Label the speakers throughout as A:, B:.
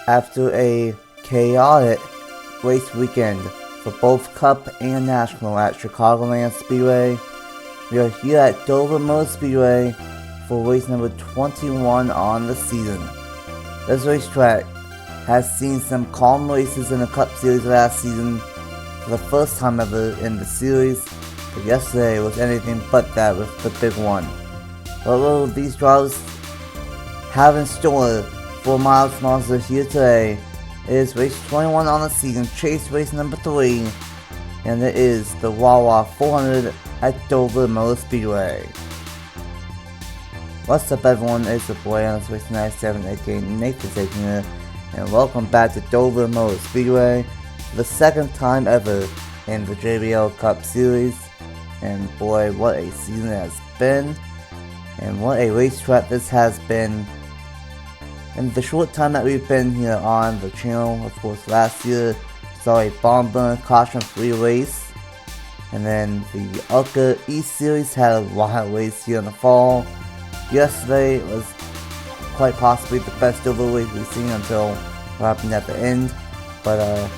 A: After a chaotic race weekend for both Cup and National at Chicagoland Speedway, we are here at Dover Motor Speedway for race number 21 on the season. This racetrack has seen some calm races in the Cup Series last season for the first time ever in the series, but yesterday was anything but that with the big one. What will these drivers have in store for Miles Monster here today? It is race 21 on the season, chase race number 3, and it is the Wawa 400 at Dover Motor Speedway. What's up everyone, it's the boy on this race 97, aka Nathan Stapleton, and welcome back to Dover Motor Speedway for the second time ever in the JBL Cup Series. And boy, what a season it has been, and what a racetrack this has been. In the short time that we've been here on the channel, of course last year saw a bomb burner caution-free race, and then the Ultra East Series had a wild race here in the fall. Yesterday was quite possibly the best Dover race we've seen until what happened at the end, but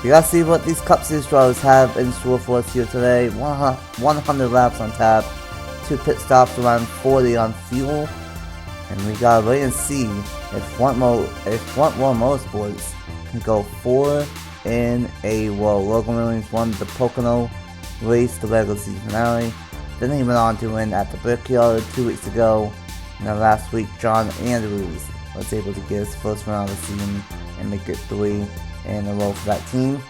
A: we gotta see what these Cup Series drivers have in store for us here today. 100 laps on tap, 2 pit stops, around 40 on fuel, and we gotta wait and see if Front Row Motorsports can go 4 in a row. Logan Williams won the Pocono race, the regular season finale. Then he went on to win at the Brickyard 2 weeks ago, and then last week John Andrews was able to get his first win of the season and make it 3 in a row for that team.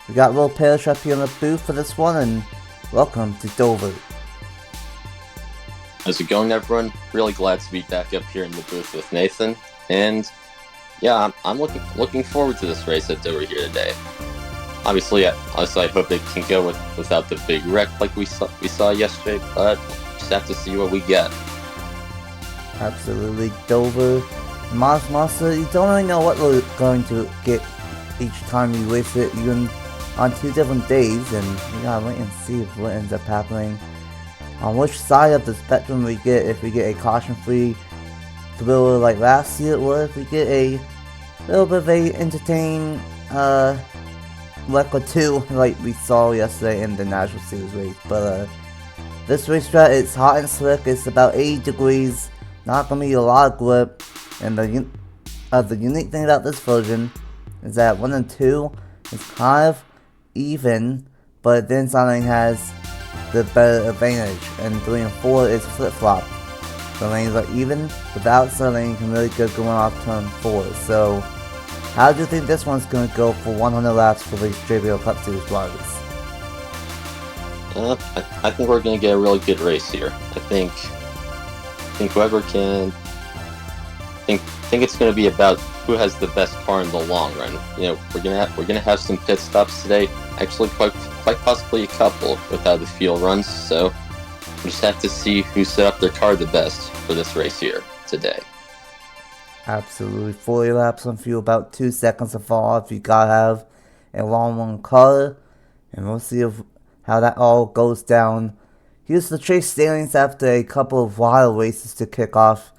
A: We got Will Parrish up here in the booth for this one, and welcome to Dover.
B: How's it going, everyone? Really glad to be back up here in the booth with Nathan, and yeah, I'm looking forward to this race at Dover here today. Obviously, I hope it can go without the big wreck like we saw yesterday, but just have to see what we get.
A: Absolutely, Dover, Miles Monster, you don't really know what we're going to get each time you race it, even on 2 different days, and we gotta wait and see what ends up happening. On which side of the spectrum we get, if we get a caution-free thriller like last year, or if we get a little bit of a entertaining wreck or 2 like we saw yesterday in the National Series race. But this racetrack, it's hot and slick, it's about 80 degrees, not gonna be a lot of grip, and the unique thing about this version is that 1 and 2 is kind of even, but then something has the better advantage, and 3 and 4 is flip-flop. The lanes are even, without something can really get going off turn 4. So, how do you think this one's going to go for 100 laps for these JBL Cup Series drivers?
B: I think we're going to get a really good race here. I think whoever can. I think it's going to be about who has the best car in the long run. You know, we're gonna have some pit stops today. Actually, quite possibly a couple without the fuel runs. So we just have to see who set up their car the best for this race here today.
A: Absolutely, 40 laps on fuel, about 2 seconds to fall off. You gotta have a long one car, and we'll see how that all goes down. Here's the chase standings after a couple of wild races to kick off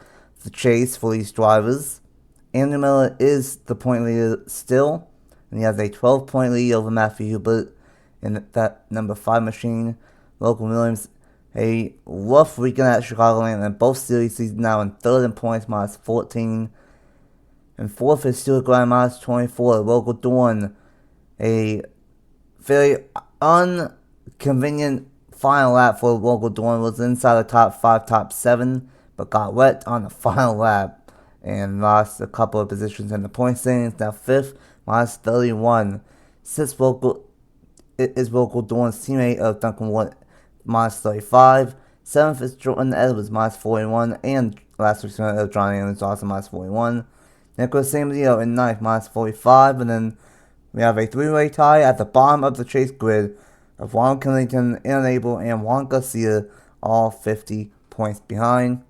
A: the chase for these drivers. Andrew Miller is the point leader still, and he has a 12-point lead over Matthew Hubert in that number 5 machine. Logan Williams, a rough weekend at Chicagoland in both series. He's now in 3rd in points, minus 14. And 4th is Stuart Grind, minus 24. Logan Dorn, a very inconvenient final lap for Logan Dorn, was inside the top 5, top 7, but got wet on the final lap and lost a couple of positions in the point standings. Now 5th, minus 31. 6th is Logan Dorn's teammate of Duncan Wood, minus 35. 7th is Jordan Edwards, minus 41. And last week's winner of John Andrews, also minus 41. Nicholas Samuel in 9th, minus 45. And then we have a 3-way tie at the bottom of the chase grid of Juan Killington, Aaron Abel, and Juan Garcia, all 50 points behind.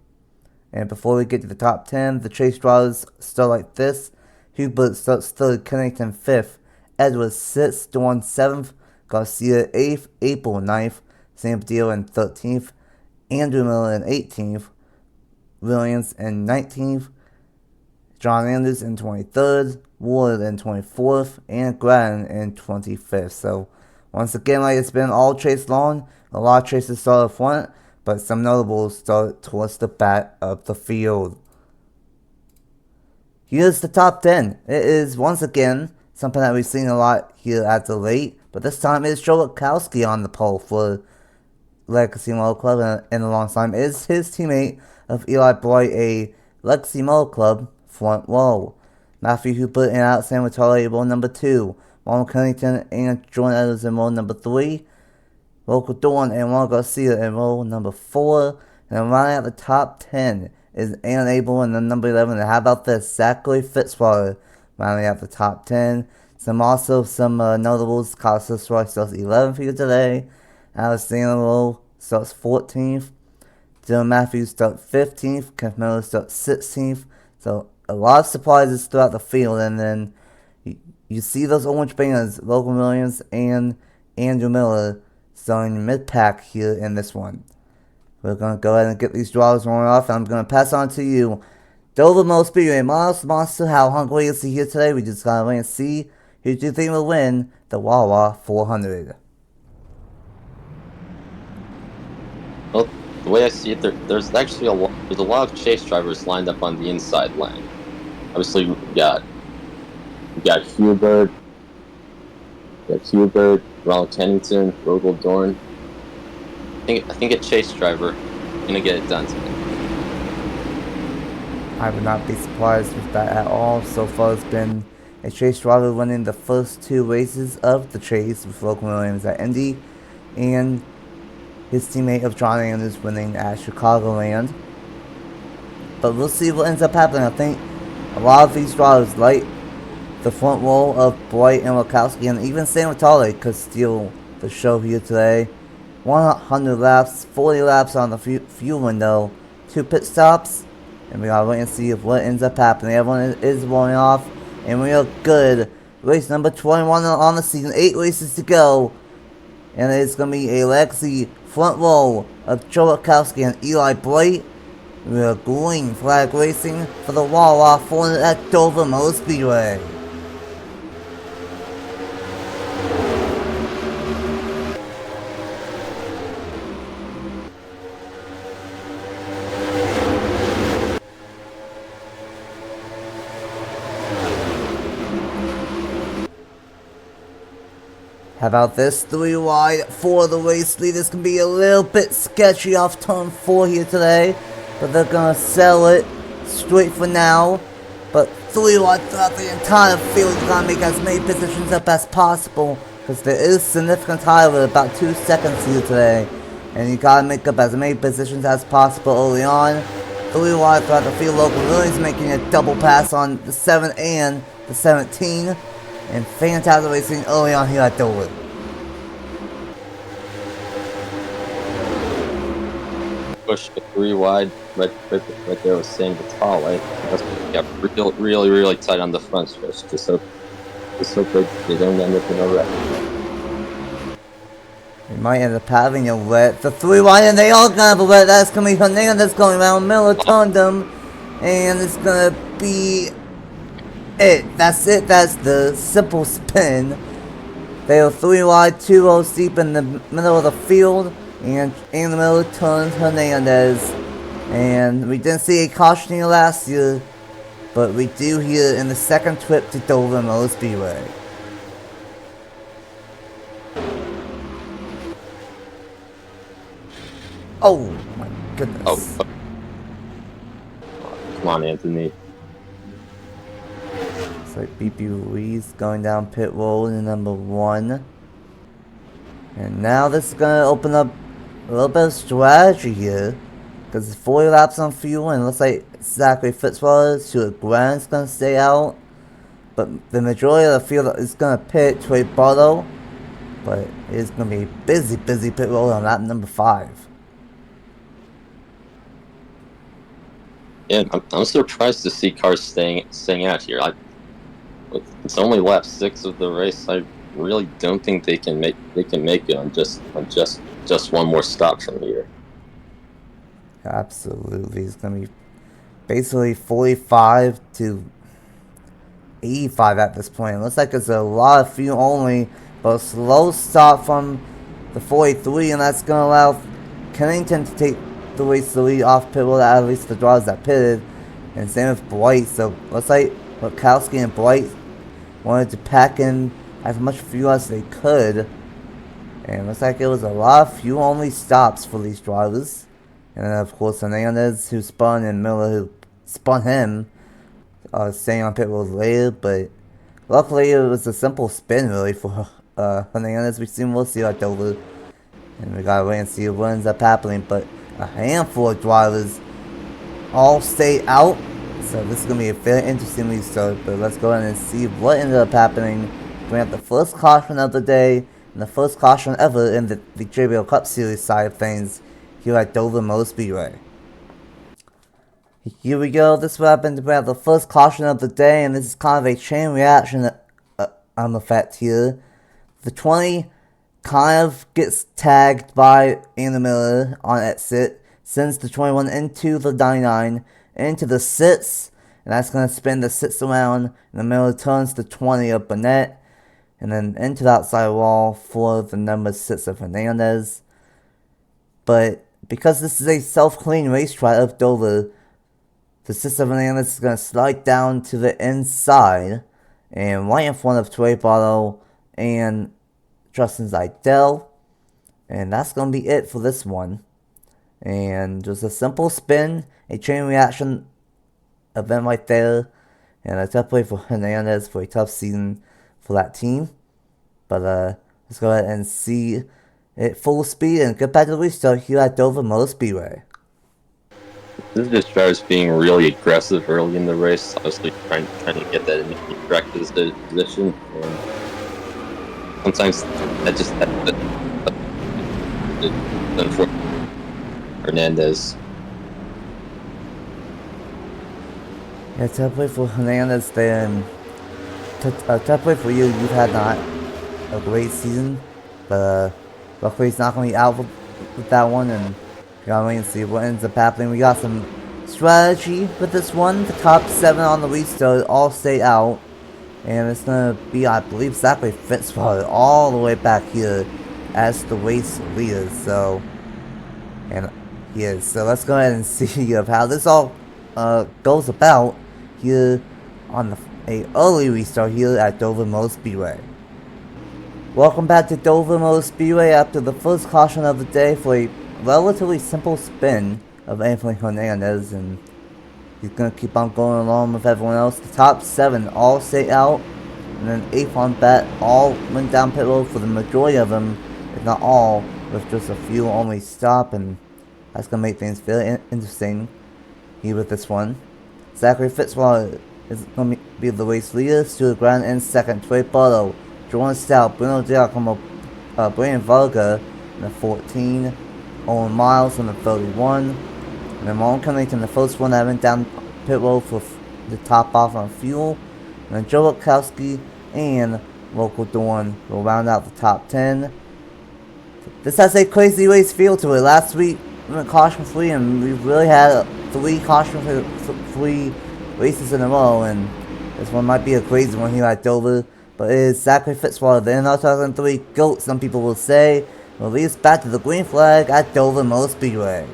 A: And before we get to the top 10, the chase drivers start like this. Hubert starts 3rd, Kennington 5th, Edwards 6th, Dorn 7th, Garcia 8th, April 9th, Sam Deal in 13th, Andrew Miller in 18th, Williams in 19th, John Anders in 23rd, Ward in 24th, and Grattan in 25th. So once again, like it's been all chase long, a lot of chases start up front, but some notables start towards the back of the field. Here's the top 10. It is once again something that we've seen a lot here at the late, but this time it's Joe Lukowski on the pole for Legacy Motor Club, and alongside is his teammate of Eli Boyd, a Legacy Motor Club front row. Matthew Hooper and Alex Sanvatore in row number 2. Ronald Kennington and Jordan Edwards in row number 3. Local Dawn and Juan Garcia in row number 4. And rounding out the top 10 is Ann Abel in the number 11. And how about this? Zachary Fitzwater rounding out the top 10. Some notables. Carlos Roy starts 11th here today. Alexander Lowe starts 14th. Dylan Matthews starts 15th. Kenneth Miller starts 16th. So a lot of surprises throughout the field. And then you see those orange banners, Logan Williams and Andrew Miller starting mid-pack here in this one. We're going to go ahead and get these drivers rolling off. And I'm going to pass on to you. Dover Motor Speedway, Miles Monster, how hungry is he here today? We just got to wait and see who do you think will win the Wawa 400.
B: Well, the way I see it, there's actually a lot of chase drivers lined up on the inside lane. Obviously, we got Hubert, Ronald Kennington, Rogel Dorn. I think a chase driver gonna get it done today.
A: I would not be surprised with that at all. So far, it's been a chase driver winning the first 2 races of the chase with Logan Williams at Indy, and his teammate of John Anders winning at Chicagoland. But we'll see what ends up happening. I think a lot of these drivers, like the front row of Bright and Lukowski, and even Sam Vitale, could steal the show here today. 100 laps, 40 laps on the fuel window, 2 pit stops, and we gotta wait and see what ends up happening. Everyone is rolling off, and we are good. Race number 21 on the season, 8 races to go, and it's gonna be a Legacy front row of Joe Lukowski and Eli Bright. We are green flag racing for the Wawa 400 at Dover Motor Speedway. How about this? 3 wide for the race lead. This can be a little bit sketchy off turn 4 here today, but they're gonna sell it straight for now. But 3 wide throughout the entire field. You gotta make as many positions up as possible, because there is significant time with about 2 seconds here today, and you gotta make up as many positions as possible early on. 3 wide throughout the field. Local Williams making a double pass on the 7 and the 17. And fantastic racing early on here at Dover.
B: Push the 3 wide, right there was saying the tall, right? Yeah, really tight on the front stretch. Just hope they don't end up in a wreck.
A: They might end up having a wet. The 3 wide, and they all gonna have a wet. That's gonna be Hernandez going around. Miller turned them, and it's gonna be it. That's it. That's the simple spin. They are 3 wide, 2 rows deep in the middle of the field, and in the middle turns Hernandez. And we didn't see a caution here last year, but we do here in the second trip to Dover Motor Speedway. Oh my goodness.
B: Oh. Come on, Anthony.
A: It's like BP Ruiz going down pit road in number 1. And now this is going to open up a little bit of strategy here, because it's 40 laps on fuel, and it looks like Zachary Fitzwater, Stuart Grant's going to stay out. But the majority of the field is going to pit Trey Barlow, but it's going to be a busy pit road on lap number 5.
B: Yeah, I'm surprised to see cars staying out here. It's only lap 6 of the race. I really don't think they can make it on just one more stop from here.
A: Absolutely, it's gonna be basically 45 to 85 at this point. It looks like it's a lot of fuel only, but a slow stop from the 43, and that's going to allow Kennington to take the race to lead off pit road, at least the drivers that pitted, and same with Bright. So looks like Lukowski and Bright wanted to pack in as much fuel as they could, and it looks like it was a lot of fuel only stops for these drivers. And then of course Hernandez, who spun, and Miller, who spun him, staying on pit road later, but luckily it was a simple spin really for Hernandez. We'll see at Dover, and we gotta wait and see what ends up happening. But a handful of drivers all stay out, so this is gonna be a very interesting restart. But let's go ahead and see what ended up happening. We have the first caution of the day, and the first caution ever in the JBL Cup Series side of things here at Dover Motor Speedway. Here we go. This is what happened. We have the first caution of the day, and this is kind of a chain reaction effect here. The 20 kind of gets tagged by Anna Miller on exit, sends the 21 into the 99, into the 6, and that's going to spin the 6 around, and the Miller turns the 20 of Burnett, and then into the outside wall for the number 6 of Hernandez. But because this is a self-clean racetrack of Dover, the 6 of Hernandez is going to slide down to the inside, and right in front of Trey Bottle and Justin Zidell. And that's going to be it for this one. And just a simple spin, a chain reaction event right there. And a tough play for Hernandez for a tough season for that team. But let's go ahead and see it full speed and get back to the restart here at Dover Motor Speedway.
B: This is just drivers being really aggressive early in the race, obviously trying to get that in the correct position. And sometimes that just unfortunately Hernandez.
A: Yeah, tough play for Hernandez there, and tough play for you. You've had not a great season, but luckily he's not going to be out with that one, and we gotta wait and see what ends up happening. We got some strategy with this one. The top 7 on the restart all stay out, and it's gonna be, I believe, Zachary Fitzwater all the way back here as the race leader. So, and he is. So let's go ahead and see of how this all goes about here on a early restart here at Dover Motor Speedway. Welcome back to Dover Motor Speedway after the first caution of the day for a relatively simple spin of Anthony Hernandez, and he's going to keep on going along with everyone else. The top 7 all stay out, and then 8th on bat all went down pit road for the majority of them, if not all, with just a few only stop, and that's going to make things very interesting here with this one. Zachary Fitzwater is going to be the race leader. Stuart Grant in second. Trey Barlow, Jordan Stout, Bruno Giacomo, Brian Varga in the 14. Owen Miles on the 31. And then Marlon Cunnington, the first one that went down pit road for the top off on fuel. And then Joe Lukowski and Local Dawn will round out the top 10. This has a crazy race feel to it. Last week we went caution free, and we really had 3 caution free races in a row, and this one might be a crazy one here at Dover. But it is Zachary Fitzwater, the NR2003 GOAT, some people will say, will lead us back to the green flag at Dover Motor Speedway.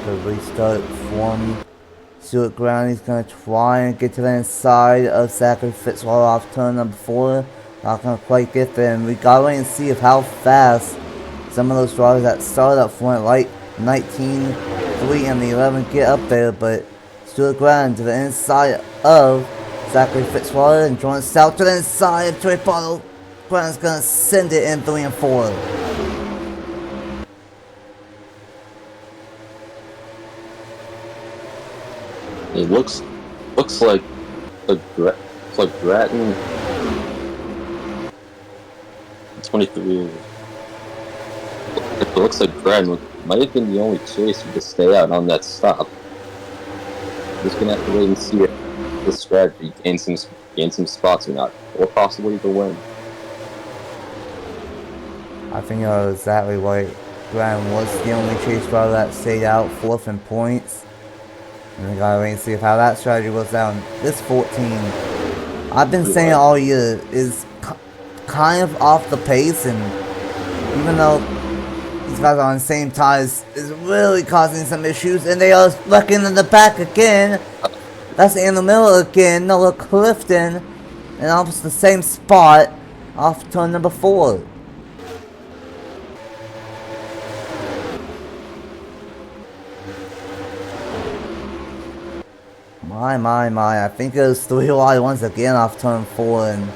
A: The restart form. Stuart Grant, he's going to try and get to the inside of Zachary Fitzwater off turn number 4. Not going to quite get there, and we got to wait and see of how fast some of those drivers that started up front, like 19, 3, and the 11, get up there. But Stuart Grant to the inside of Zachary Fitzwater, and Jordan Stout to the inside of Trey Bottle. Grant's going to send it in 3 and 4.
B: It looks like Grattan 23. It looks like Grattan might have been the only chaser to stay out on that stop. Just gonna have to wait and see the strategy, gain some spots or not, or possibly the win.
A: I think exactly right. Graham was the only chase driver that stayed out 4th in points. And we gotta wait and see how that strategy goes down. This 14, I've been saying all year, is kind of off the pace, and even though these guys are on the same tires, is really causing some issues, and they are looking in the back again. That's in the middle again, Noah Clifton, and almost the same spot off turn number 4. My, I think it was 3 wide once again off turn 4, and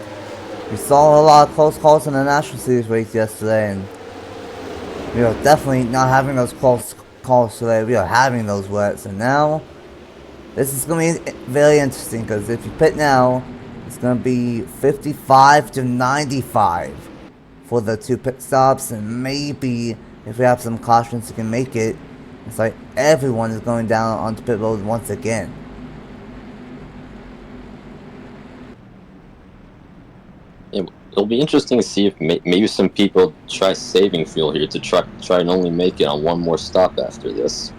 A: we saw a lot of close calls in the National Series race yesterday, and we are definitely not having those close calls today. We are having those wets, and now this is going to be very interesting, because if you pit now, it's going to be 55 to 95 for the 2 pit stops, and maybe if we have some cautions you can make it. It's like everyone is going down onto pit road once again.
B: It'll be interesting to see if maybe some people try saving fuel here to try and only make it on one more stop after this.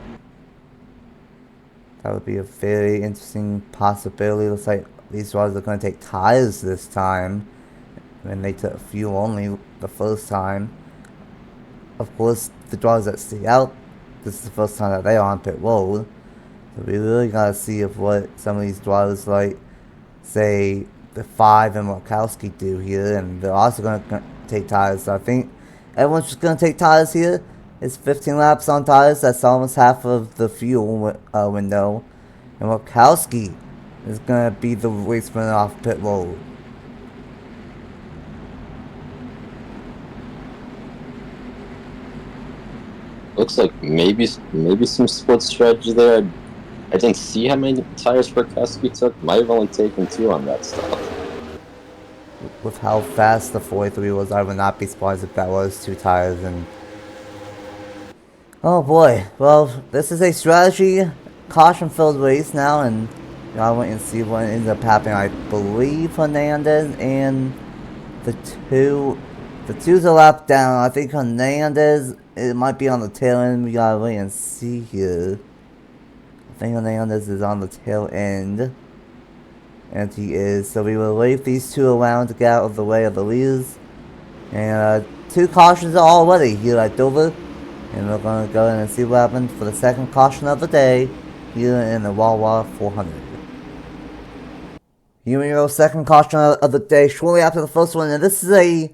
A: That would be a very interesting possibility. Looks like these drivers are going to take tires this time, and they took fuel only the first time. Of course, the drivers that stay out, this is the first time that they are on pit road. So we really got to see if what some of these drivers, like, say, the 5 and Wachowski do here, and they're also going to take tires. So I think everyone's just going to take tires here. It's 15 laps on tires. That's almost half of the fuel window. And Wachowski is going to be the race winner off pit road.
B: Looks like maybe some split strategy there. I didn't see how many tires Wachowski took. Might have only taken 2 on that stop.
A: With how fast the 43 was, I would not be surprised if that was 2 tires. And oh boy, well, this is a strategy caution-filled race now, and I'll wait and see what ends up happening. I believe Hernandez and the two's a lap down. I think Hernandez, it might be on the tail end. We gotta wait and see here. I think Hernandez is on the tail end, and he is. So we will wait these 2 around to get out of the way of the leaders. And 2 cautions already here at Dover, and we're gonna go in and see what happens for the second caution of the day here in the Wawa 400. Here we go, second caution of the day, shortly after the first one, and this is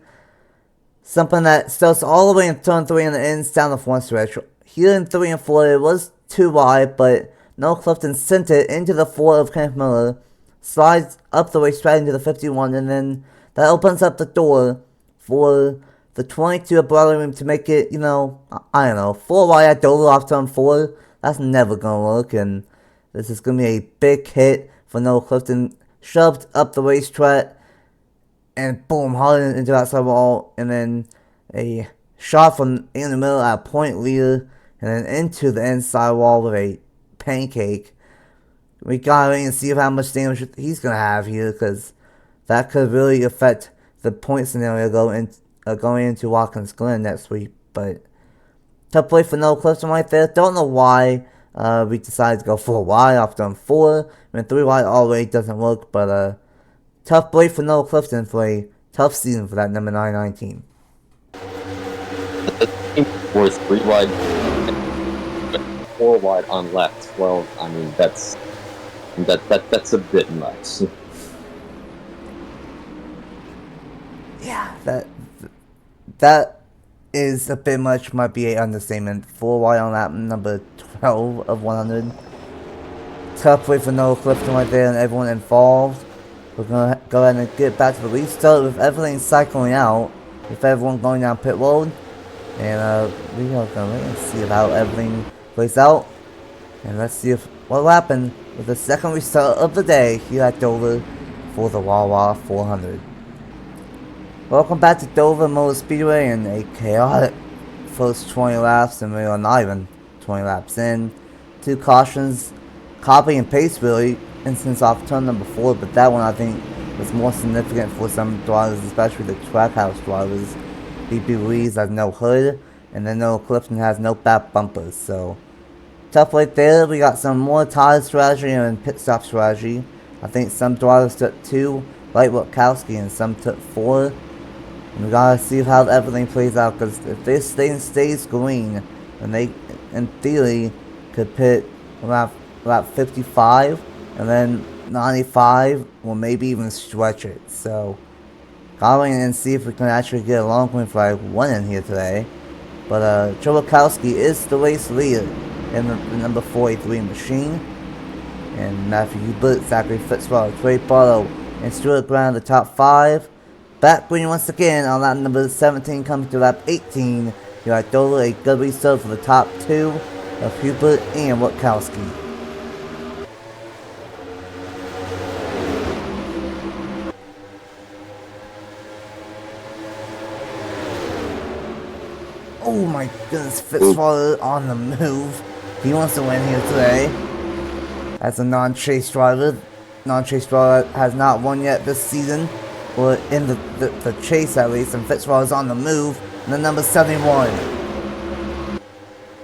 A: something that starts all the way in turn 3 and ends down the front stretch. Here in 3 and 4, it was too wide, but Noah Clifton sent it into the 4 of Kenneth Miller, slides up the racetrack into the 51, and then that opens up the door for the 22 of Broadway Room to make it, you know, I don't know, 4 wide at Dover off turn 4. That's never gonna work, and this is gonna be a big hit for Noah Clifton. Shoved up the racetrack, and boom, hard into that sidewall, and then a shot from in the middle at a point leader, and then into the inside wall with a pancake. We gotta wait and see how much damage he's gonna have here, because that could really affect the point scenario going into Watkins Glen next week. But tough play for Noah Clifton right there. Don't know why we decided to go 4 wide off turn 4. I mean, 3 wide already doesn't work, but tough play for Noah Clifton for a tough season for that number 919.
B: For 3 wide, 4 wide on lap 12. I mean, that's a bit much.
A: Yeah, that is a bit much. Might be an understatement. 4 wide on lap number 12 of 100. Tough way for Noah Clifton right there and everyone involved. We're gonna go ahead and get back to the restart with everything cycling out, with everyone going down pit road, and we are gonna wait and see how everything plays out, and let's see what will happen with the second restart of the day here at Dover for the Wawa 400. Welcome back to Dover Motor Speedway and a chaotic first 20 laps, and we are not even 20 laps in. 2 cautions, copy and paste really, instance off turn number 4, but that one I think was more significant for some drivers, especially the track house drivers. BP Louise has no hood, and then Noah Clifton has no back bumpers, so tough right there. We got some more tire strategy and pit stop strategy. I think some drivers took 2, like Witkowski, and some took 4. And we gotta see how everything plays out, because if this thing stays green, then they, in theory, could pit around 55, and then 95, or maybe even stretch it. So, gotta wait and see if we can actually get a long win flag 1 in here today. But Witkowski is the race leader in the number 43 machine. And Matthew Hubert, Zachary Fitzgerald, Trey Barlow, and Stuart Brown the top 5. Back green once again on lap number 17, coming to lap 18. You got Dover, a good restart for the top 2 of Hubert and Witkowski. Oh my goodness, Fitzgerald on the move. He wants to win here today. As a non-chase driver, non-chase driver has not won yet this season, or in the chase at least, and Fitzgerald is on the move, and the number 71.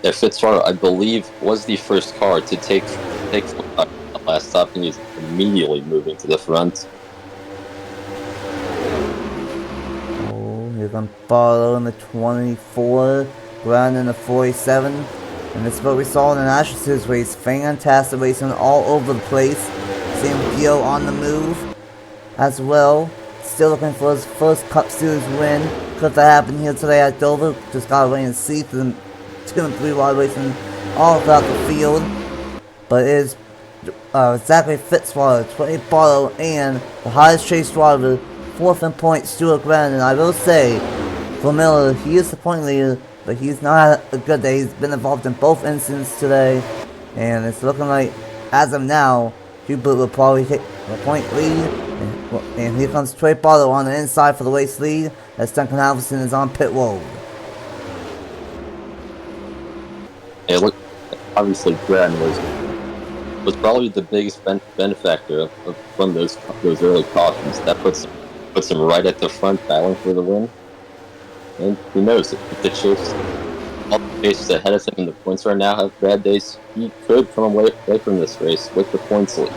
B: Yeah, Fitzgerald, I believe, was the first car to take the last stop, and he's immediately moving to the front.
A: Oh, here comes Barlow in the 24, Brown in the 47. And this is what we saw in the National Series race. Fantastic racing all over the place. Sam Gio on the move as well. Still looking for his first Cup Series win. Could that happen here today at Dover? Just gotta wait and see through the 2 and 3 wide racing all throughout the field. But it is Zachary Fitzgerald, Trey Barlow, and the highest chase driver, 4th in points, Stuart Brown. And I will say, for Miller, he is the point leader, but he's not a good day. He's been involved in both incidents today, and it's looking like, as of now, Hubert will probably take the point lead. And here comes Trey Barlow on the inside for the race lead, as Duncan Halverson is on pit road.
B: Yeah, look, obviously Brad was probably the biggest benefactor from those early cautions. That puts him right at the front, battling for the win. And who knows, if the chase, all the chases ahead of him in the points right now have bad days, he could come away from this race with the points lead.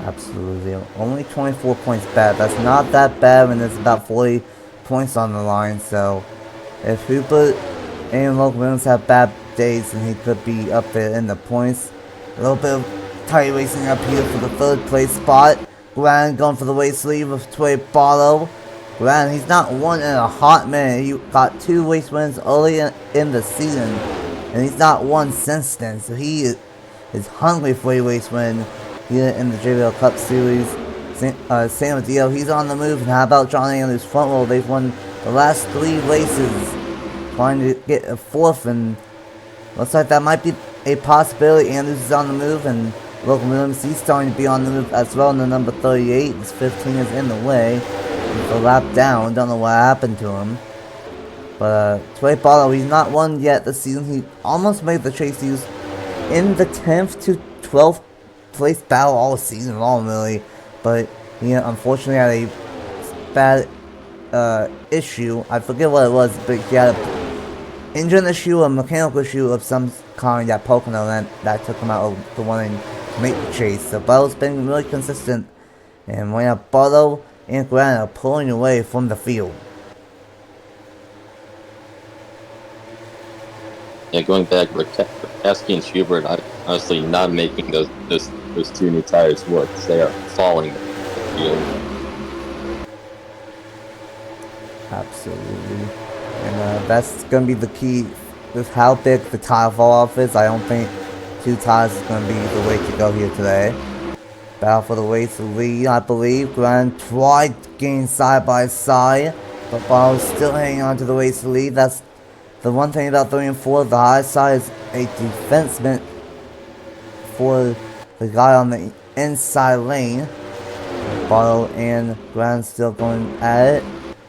A: Absolutely. Only 24 points bad. That's not that bad when there's about 40 points on the line. So, if Hubert and Logan Williams have bad days, then he could be up there in the points. A little bit of tight racing up here for the 3rd place spot. Grant going for the race lead with Trey Barlow. Grant, he's not won in a hot minute. He got 2 race wins early in the season, and he's not won since then. So he is hungry for a race win here in the JBL Cup Series. Same with Dio, he's on the move. And how about John Andrews' front row? They've won the last 3 races, trying to get a 4th, and looks like that might be a possibility. Andrews is on the move, and Logan Williams, he's starting to be on the move as well in the number 38. His 15 is in the way. He's a lap down, don't know what happened to him. But Trey Barlow, he's not won yet this season. He almost made the chase. He was in the 10th to 12th place battle all season long, really. But he unfortunately had a bad issue. I forget what it was, but he had an engine issue, a mechanical issue of some kind at Pocono that took him out of the wanting to make the chase. So Barlow's been really consistent. And right now, Barlow and Grant are pulling away from the field.
B: Yeah, going back, Witkowski and Schubert, honestly not making those 2 new tires work. They are falling the field.
A: Absolutely. And that's going to be the key with how big the tire fall off is. I don't think 2 tires is going to be the way to go here today. Battle for the race lead, I believe. Grant tried to gain side by side, but Barlow's still hanging on to the race lead. That's the one thing about 3 and 4. The high side is a defenseman for the guy on the inside lane. Barlow and Grant still going at it.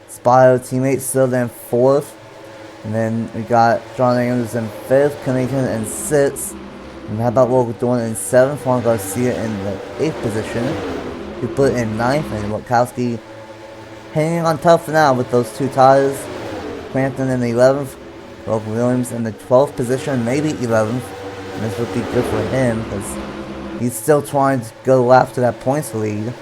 A: Spire teammates still in 4th. And then we got John Andrews in 5th, Connington in 6th. And how about what we're doing in 7th? Juan Garcia in the 8th position. We put in 9th, and Wachowski hanging on tough for now with those 2 tires. Crampton in the 11th. Logan Williams in the 12th position, maybe 11th. And this would be good for him because he's still trying to go after that points lead.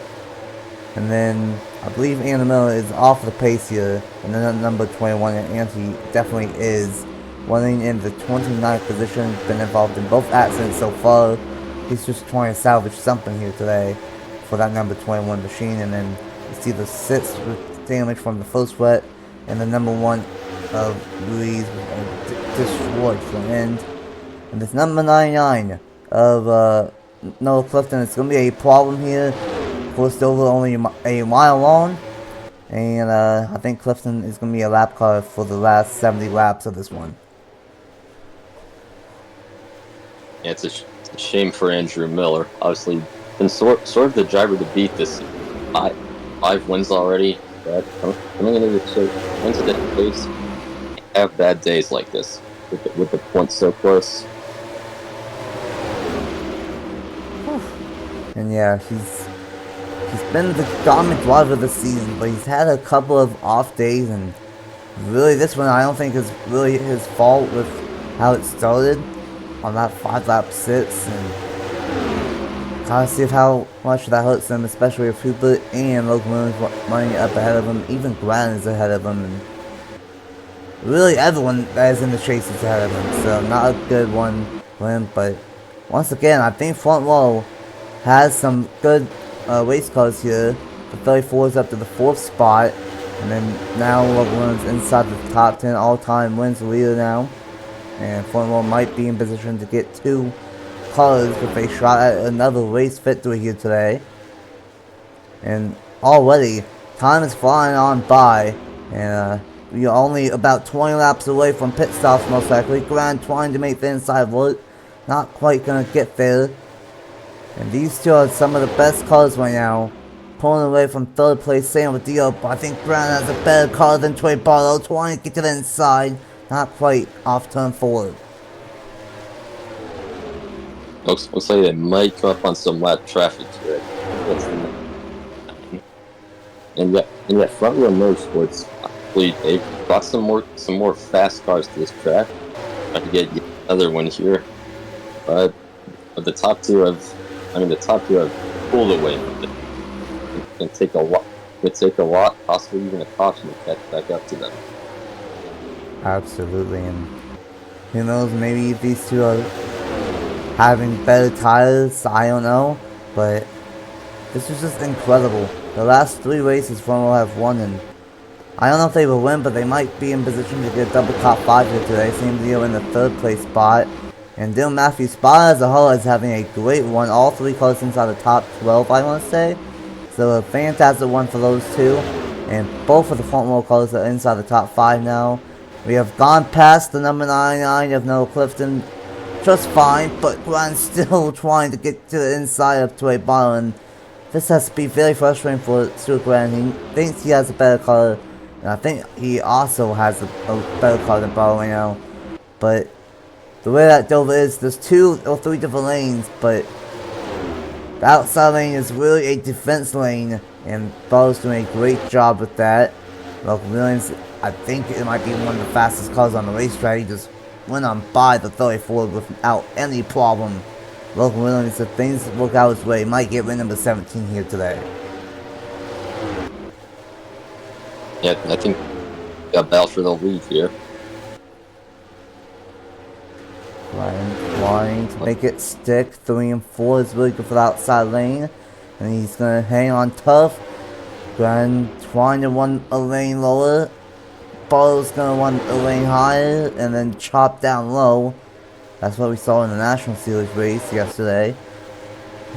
A: And then I believe Anna Miller is off the pace here. And then at number 21, and Anthony definitely is running in the 29th position. Been involved in both accidents so far. He's just trying to salvage something here today for that number 21 machine. And then you see the 6th with damage from the first wet. And the number 1 of Louise destroyed from the end. And this number 99 of Noah Clifton, it's going to be a problem here. Forced over only a mile long. And I think Clifton is going to be a lap car for the last 70 laps of this one.
B: Yeah, it's a shame for Andrew Miller. Obviously, been sort of the driver to beat this. 5 wins already. But coming into the race, have bad days like this with the points so close.
A: And yeah, he's been the dominant driver this season, but he's had a couple of off days, and really this one I don't think is really his fault with how it started on that 5-lap 6, and kind of see how much that hurts him, especially if Hooper and Logan Williams running up ahead of him. Even Grant is ahead of him, and really everyone that is in the chase is ahead of him, so not a good one for him. But once again, I think front row has some good race cars here. The 34 is up to the 4th spot, and then now Logan Williams inside the top 10 all-time wins leader now, and front row might be in position to get 2 cars with a shot at another race victory here today. And already time is flying on by, and we are only about 20 laps away from pit stops most likely. Grant trying to make the inside work, not quite gonna get there. And these two are some of the best cars right now, pulling away from 3rd place San Mateo, but I think Grant has a better car than Troy Barlow, trying to get to the inside, not quite off turn 4.
B: Looks like they might come up on some lap traffic here. And yet, Front Row Motorsports, they've brought some more fast cars to this track. Trying to get another one here, but the top two have pulled away. It's gonna take a lot. It take a lot, possibly even a caution to catch back up to them.
A: Absolutely, and who knows? Maybe these two are having better tires, I don't know, but this was just incredible. The last 3 races Front Row have won, and I don't know if they will win, but they might be in position to get a double top 5 here today. Same deal in the 3rd place spot. And Dylan Matthews' spot as a whole is having a great one. All 3 cars inside the top 12, I want to say. So a fantastic one for those 2. And both of the front row cars are inside the top 5 now. We have gone past the number 99 of Noah Clifton just fine, but Grant's still trying to get to the inside of Troy Barlow, and this has to be very frustrating for Stuart Grant. He thinks he has a better car, and I think he also has a better car than Barlow right now. But the way that Dover is, there's 2 or 3 different lanes, but the outside lane is really a defense lane, and Barlow's doing a great job with that. Logan Williams, I think it might be one of the fastest cars on the racetrack. He just went on by the 34 without any problem. Logan Williams, if things work out his way, might get win number 17 here today.
B: Yeah, I think got battle for the lead here.
A: Ryan trying to make it stick. 3 and 4 is really good for the outside lane, and he's gonna hang on tough. Grant trying to run a lane lower. Barlow's gonna run a lane higher and then chop down low. That's what we saw in the National Series race yesterday.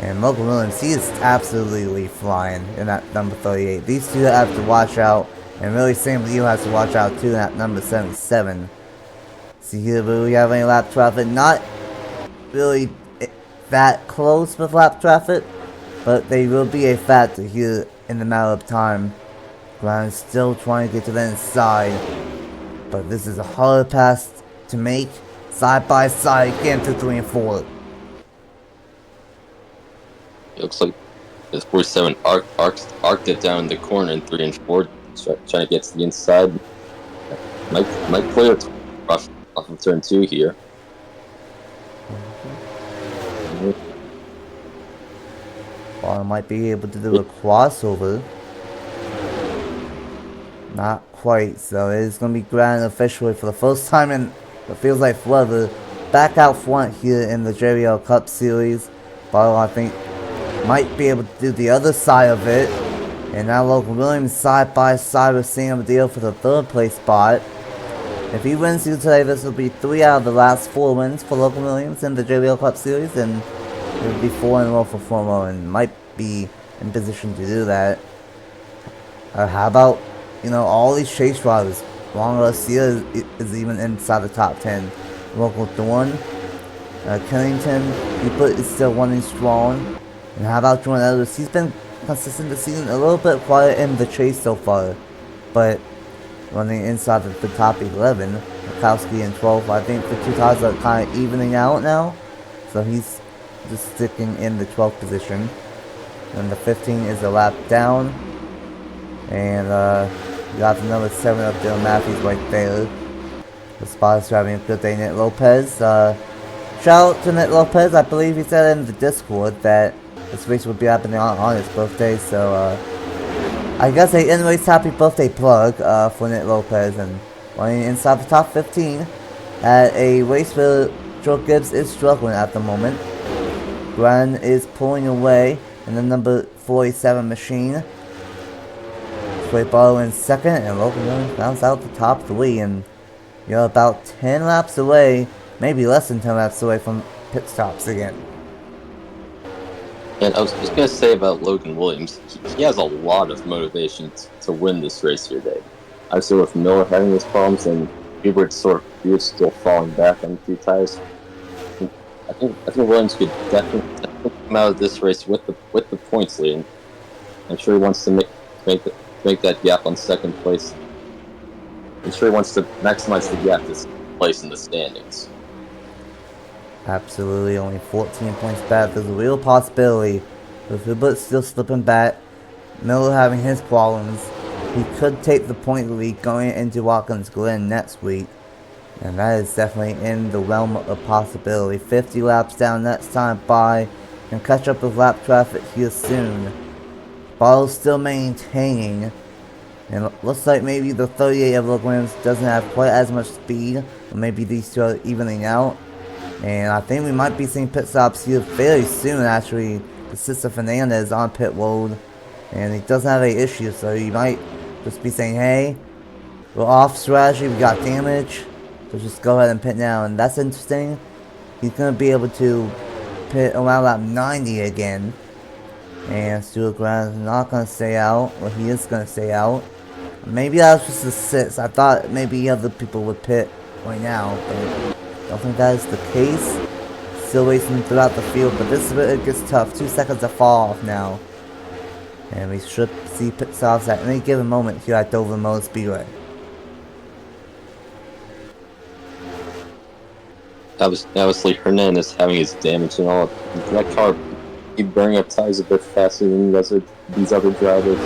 A: And Logan Williams, he is absolutely flying in that number 38. These two have to watch out, and really Sam Leo has to watch out too in that number 77. See here, do we have any lap traffic? Not really that close with lap traffic, but they will be a factor here in the matter of time. Grant is still trying to get to the inside, but this is a hard pass to make. Side by side again through 3 and 4.
B: It looks like this 47 arced it down the corner in 3 and 4, trying to get to the inside. Might clear off of turn 2 here.
A: Wawa might be able to do a crossover. Not quite, so it is going to be granted officially for the first time in what feels like forever. Back out front here in the JBL Cup Series. Wawa, I think, might be able to do the other side of it. And now Logan Williams side by side with Sam Deal for the 3rd place spot. If he wins here today, this will be 3 out of the last 4 wins for Logan Williams in the JBL Cup Series, and it will be 4 in a row for Formo, and might be in position to do that. How about, you know, all these chase drivers? Juan Garcia is even inside the top 10. Local Thorn, Kennington, is still running strong. And how about Jordan Edwards? He's been consistent this season, a little bit quiet in the chase so far, but running inside the top 11. Mikowski in 12th. I think the 2 cars are kind of evening out now, so he's just sticking in the 12th position. And the 15 is a lap down, and you got the number 7 up there, Matthews right there. The spot is driving a good day, Nick Lopez. Shout out to Nick Lopez. I believe he said in the Discord that this race would be happening on his birthday, so I guess a anyways happy birthday plug for Nick Lopez, and running inside the top 15 at a race where Joe Gibbs is struggling at the moment. Glenn is pulling away in the number 47 machine. Trey Barlow in 2nd, and Logan Williams rounds out the top 3, and you're about 10 laps away, maybe less than 10 laps away from pit stops again.
B: And I was just going to say about Logan Williams, he has a lot of motivation to win this race here today. Obviously with Miller having his problems and Hubert's still falling back on 2 tires, I think Williams could definitely come out of this race with the points lead. I'm sure he wants to make that gap on 2nd place. I'm sure he wants to maximize the gap to 2nd place in the standings.
A: Absolutely, only 14 points back. There's a real possibility with Hubert still slipping back, Miller having his problems, he could take the point lead going into Watkins Glen next week. And that is definitely in the realm of possibility. 50 laps down next time by, and catch up with lap traffic here soon. Barlow's still maintaining, and it looks like maybe the 38 of Logan Williams doesn't have quite as much speed, or maybe these 2 are evening out. And I think we might be seeing pit stops here fairly soon, actually. The Sister Fernandez on pit road, and he doesn't have any issues, so he might just be saying, hey, we're off strategy, we got damage, so just go ahead and pit now. And that's interesting. He's going to be able to pit around lap 90 again. And Stuart Grant is not going to stay out, or he is going to stay out. Maybe that was just a 6. I thought maybe other people would pit right now, but I don't think that is the case. Still racing throughout the field, but this is where it gets tough. 2 seconds to fall off now. And we should see pit stops at any given moment here at Dover Motor Speedway.
B: Obviously, Hernandez having his damage and all. That car keep burning up tires a bit faster than these other drivers.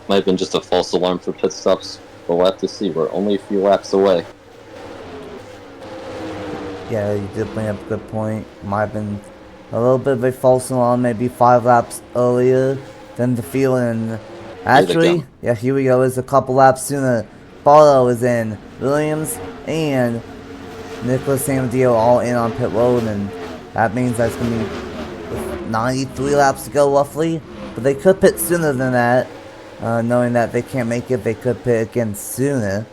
B: Might have been just a false alarm for pit stops, but we'll have to see. We're only a few laps away.
A: Yeah, you did bring up a good point. Might have been a little bit of a false alarm, maybe 5 laps earlier than the field. And actually, yeah, here we go. It's a couple laps sooner. Barlow is in. Williams and Nicholas Samadeo all in on pit road, and that means that's going to be 93 laps to go roughly. But they could pit sooner than that. Knowing that they can't make it, they could pit again sooner.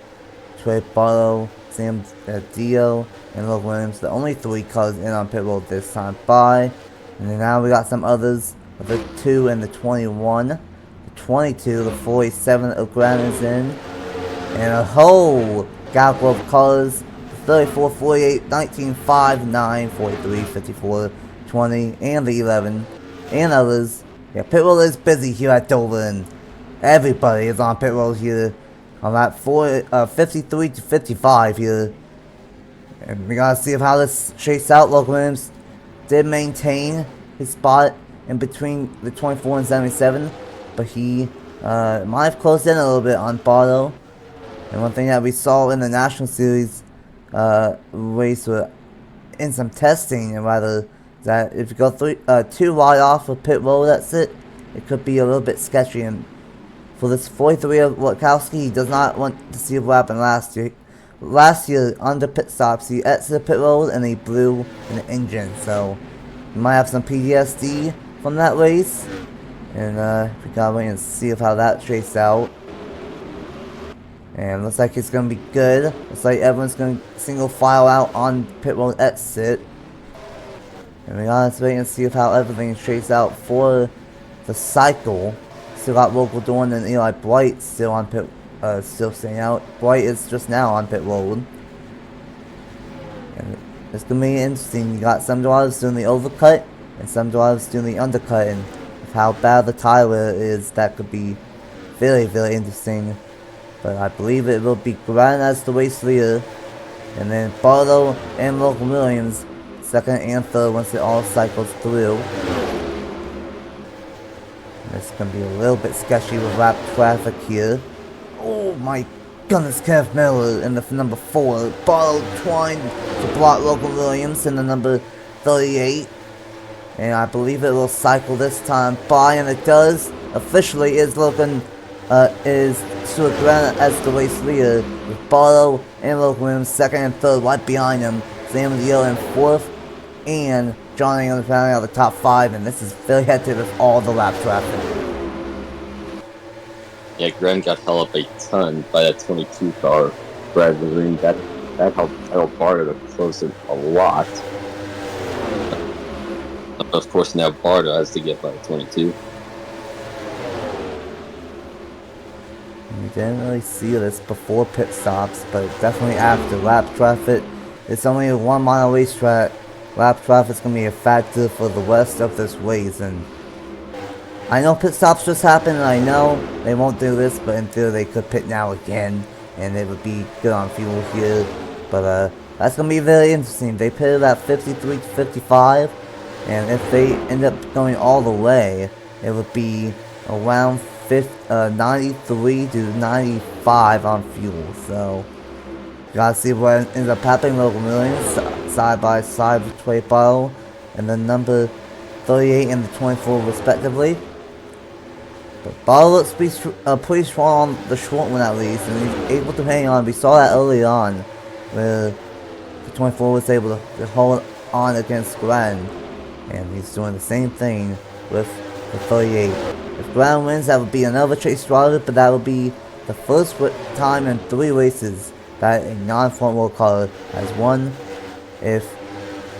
A: Trey Barlow, Sam Dio, and Logan Williams, the only 3 cars in on pit road this time by. And then now we got some others, the 2 and the 21. The 22, the 47 O'Grant is in. And a whole gap of cars, 34, 48, 19, 5, 9, 43, 54, 20, and the 11, and others. Yeah, pit road is busy here at Dover, and everybody is on pit road here on lap 53 to 55 here. And we gotta see how this shakes out. Logan Williams did maintain his spot in between the 24 and 77, but he might have closed in a little bit on Barlow. And one thing that we saw in the National Series race in some testing, and rather, that if you go too wide off of pit road, that's it could be a little bit sketchy. And for this 43 of Witkowski, he does not want to see what happened last year. Last year, under pit stops, he exited pit road and he blew an engine, so he might have some PTSD from that race. And we gotta wait and see how that shakes out. And looks like it's gonna be good. Looks like everyone's gonna single file out on pit road exit. And we gotta wait and see how everything shakes out for the cycle. Still got Local Dawn and Eli Bright still on pit, still staying out. Bright is just now on pit road. And it's gonna be interesting. You got some drivers doing the overcut and some drivers doing the undercut, and with how bad the tire is, that could be very, very interesting. But I believe it will be Grant as the race leader, and then Barlow and Logan Williams second and third once it all cycles through. It's gonna be a little bit sketchy with lap traffic here. Oh my goodness, Kenneth Miller in the number 4. Barlow trying to block Logan Williams in the number 38. And I believe it will cycle this time by, and it does. Officially is Logan is Stuart Grant as the race leader, with Barlow and Logan Williams second and third right behind him. Sam Deal in 4th, and John England rounding out the top 5, and this is very hectic with all the lap traffic.
B: Yeah, Grant got held up a ton by that 22 car. Bradley Green, that helped Barlow to close it a lot. Of course, now Barlow has to get by the 22.
A: We didn't really see this before pit stops, but definitely after. Lap traffic, it's only a 1 mile racetrack. Lap traffic is going to be a factor for the rest of this race, and I know pit stops just happened, and I know they won't do this, but in theory they could pit now again, and it would be good on fuel here. But that's going to be very interesting. They pitted at 53 to 55, and if they end up going all the way, it would be around 93 to 95 on fuel. So gotta see what ends up happening. Logan Williams side by side with Trey Barlow and the number 38 and the 24 respectively. But Barlow looks pretty strong on the short one at least, and he's able to hang on. We saw that early on where the 24 was able to hold on against Glenn, and he's doing the same thing with the 38. If Brown wins, that would be another chase driver, but that would be the first time in 3 races that a non-front row car has won. If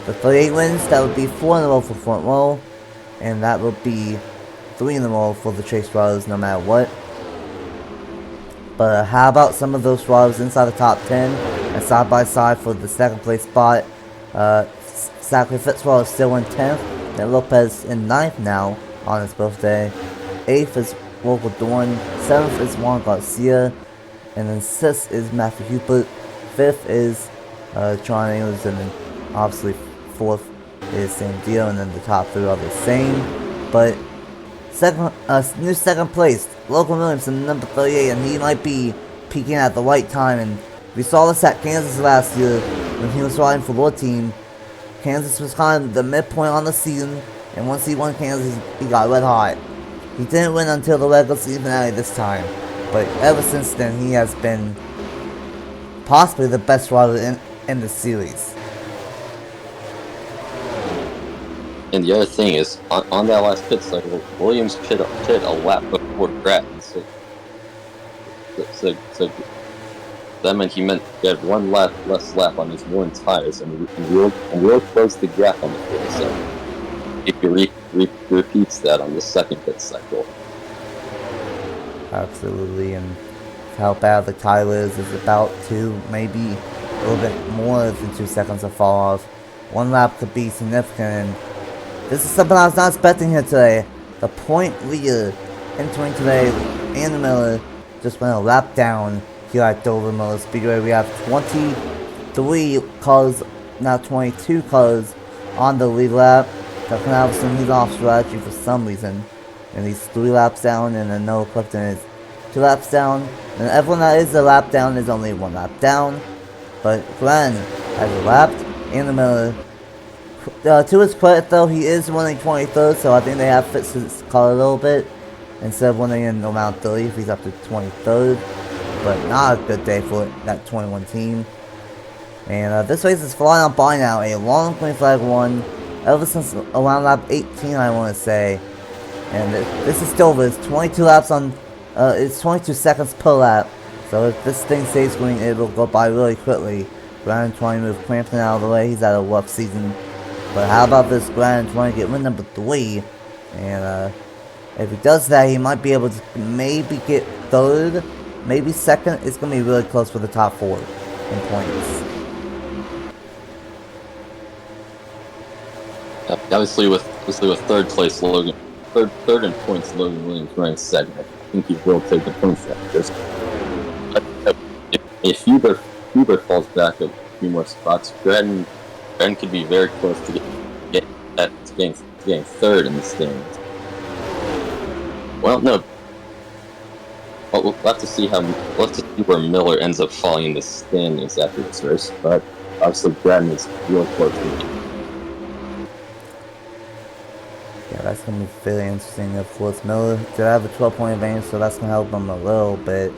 A: the 38 wins, that would be 4 in a row for front row, and that would be 3 in a row for the chase drivers no matter what. But how about some of those drivers inside the top 10 and side by side for the second place spot? Zachary Fitzgerald is still in 10th, and Lopez in 9th now on his birthday. 8th is Local Dawn, 7th is Juan Garcia, and then 6th is Matthew Hubert, 5th is John England, and then obviously 4th is Sam Dio, and then the top 3 are the same. But new second place, Logan Williams in number 38, and he might be peaking at the right time. And we saw this at Kansas last year when he was riding for your team. Kansas was kind of the midpoint on the season, and once he won Kansas, he got red hot. He didn't win until the regular season finale this time, but ever since then he has been possibly the best rider in the series.
B: And the other thing is, on that last pit cycle, Williams pit a lap before Grattan, so that meant he had 1 less lap on his worn tires, and real close to gap on the pit. So if he repeats that on the second pit cycle.
A: Absolutely, and how bad the tire is about 2, maybe a little bit more than 2 seconds to fall off. 1 lap could be significant, and this is something I was not expecting here today. The point leader entering today, Andy Miller, just went a lap down here at Dover Motor Speedway. We have 23 cars, now 22 cars on the lead lap. Tucker Allison, he's off strategy for some reason. And he's 3 laps down, and then Noah Clifton is 2 laps down. And everyone that is a lap down is only 1 lap down. But Glenn has a lap in the middle. To his credit though, he is running 23rd, so I think they have fixed his car a little bit. Instead of running in around 30, he's up to 23rd. But not a good day for that 21 team. And this race is flying on by now. A long green flag one ever since around lap 18, I want to say. And this is still it's 22 laps on. It's 22 seconds per lap. So if this thing stays green, it will go by really quickly. Brandon trying to move Crampton out of the way. He's had a rough season. But how about this Brandon trying to get win number 3? And if he does that, he might be able to maybe get 3rd, maybe 2nd. It's going to be really close for the top 4 in points.
B: Obviously, with 3rd place Logan, third in points, Logan Williams running 2nd. I think he will take the points after this. If Huber falls back a few more spots, Gren could be very close to getting 3rd in the standings. Well, no. Well, we'll have to see where Miller ends up falling in the standings after this race. But obviously, Gren is real close to it.
A: Yeah, that's going to be very interesting. Of course, Miller did have a 12-point advantage, so that's going to help him a little bit.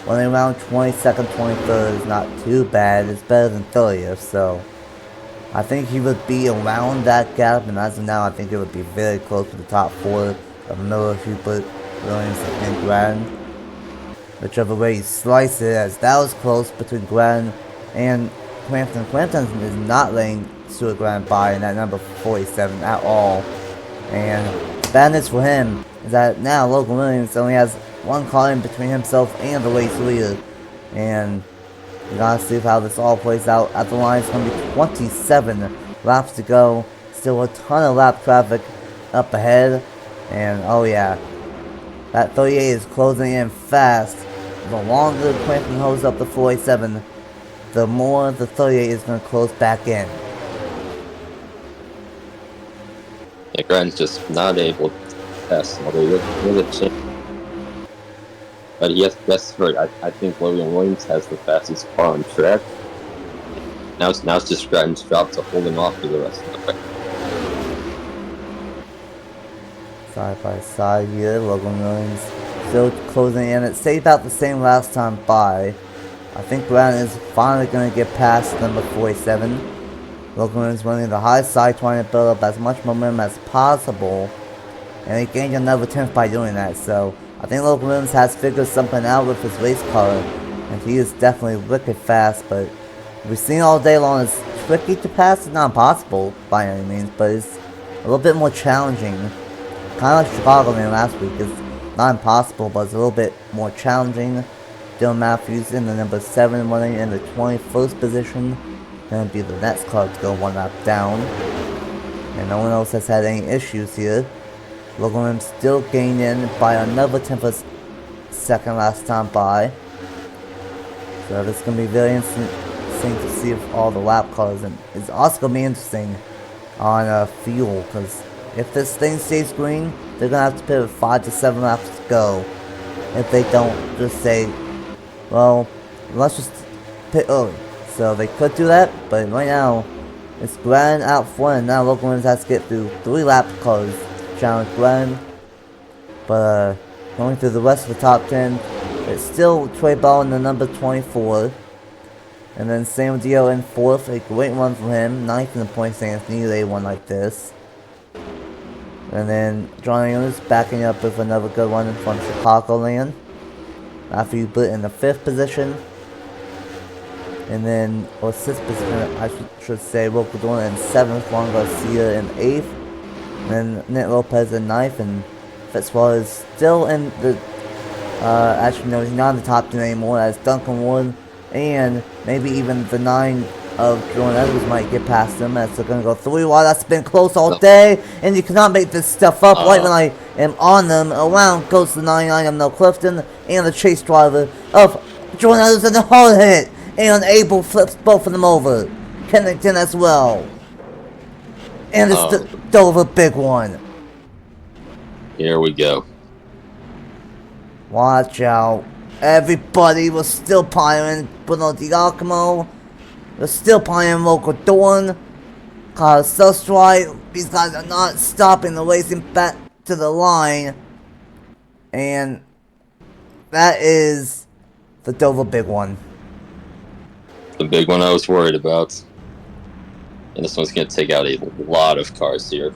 A: Running around 22nd, 23rd is not too bad. It's better than 30th, so I think he would be around that gap. And as of now, I think it would be very close to the top 4 of Miller, Hubert, Williams, and Gren. Whichever way you slice it, as that was close between Gren and Crampton. Crampton is not letting Stuart Gren by in that number 47 at all. And bad news for him is that now Logan Williams only has 1 car in between himself and the race leader. And we gotta see how this all plays out. At the line, it's gonna be 27 laps to go. Still a ton of lap traffic up ahead. And oh yeah, that 38 is closing in fast. The longer Crampton holds up the 47, the more the 38 is gonna close back in.
B: Yeah, Gren's just not able to pass, although he has a chance. But yes, that's right. I think Logan Williams has the fastest car on track. Now it's just Gren's job to hold him off for the rest of the race.
A: Side by side here, Logan Williams still closing in. It stayed about the same last time by. I think Gren is finally going to get past number 47. Logan Williams running the high side, trying to build up as much momentum as possible. And he gained another 10th by doing that, so I think Logan Williams has figured something out with his race car. And he is definitely wicked fast, but we've seen all day long it's tricky to pass. It's not impossible by any means, but it's a little bit more challenging. Kind of like Chicago than last week. It's not impossible, but it's a little bit more challenging. Dylan Matthews in the number 7 running in the 21st position. Gonna be the next car to go 1 lap down. And no one else has had any issues here. Logan Williams still gained in by another 10th of second last time by. So this is gonna be very interesting to see if all the lap cars, and it's also gonna be interesting on fuel, because if this thing stays green, they're gonna have to pit with 5 to 7 laps to go. If they don't just say, well, let's just pit early. So they could do that, but right now it's Gren out front, and now Logan Williams has to get through 3 lap cars to challenge Gren. But going through the rest of the top 10, it's still Trey Ball in the number 24. And then Sam Dio in 4th, a great run for him, 9th in the point standings, needed a one like this. And then John Jones backing up with another good one from Chicagoland. Matthew Britt in the 5th position. And then, or 6th position, I should say, Wilco Dorn in 7th, Juan Garcia in 8th. And then Nick Lopez in 9th, and Fitzwater is still in the, actually no, he's not in the top 10 anymore, as Duncan Ward and maybe even the 9 of Jordan Edwards might get past him, as they're going to go 3 wide. That's been close all day, and you cannot make this stuff up. Right when I am on them, around goes the 99 of Mel Clifton, and the chase driver of Jordan Edwards, and the hard hit, and Abel flips both of them over. Kennington as well. And it's Dover big one.
B: Here we go.
A: Watch out. Everybody was still piling Bruno Giacomo. They're still piling Local Dawn. Cause just right, these guys are not stopping the racing back to the line. And that is the Dover big one.
B: The big one I was worried about. And this one's going to take out a lot of cars here.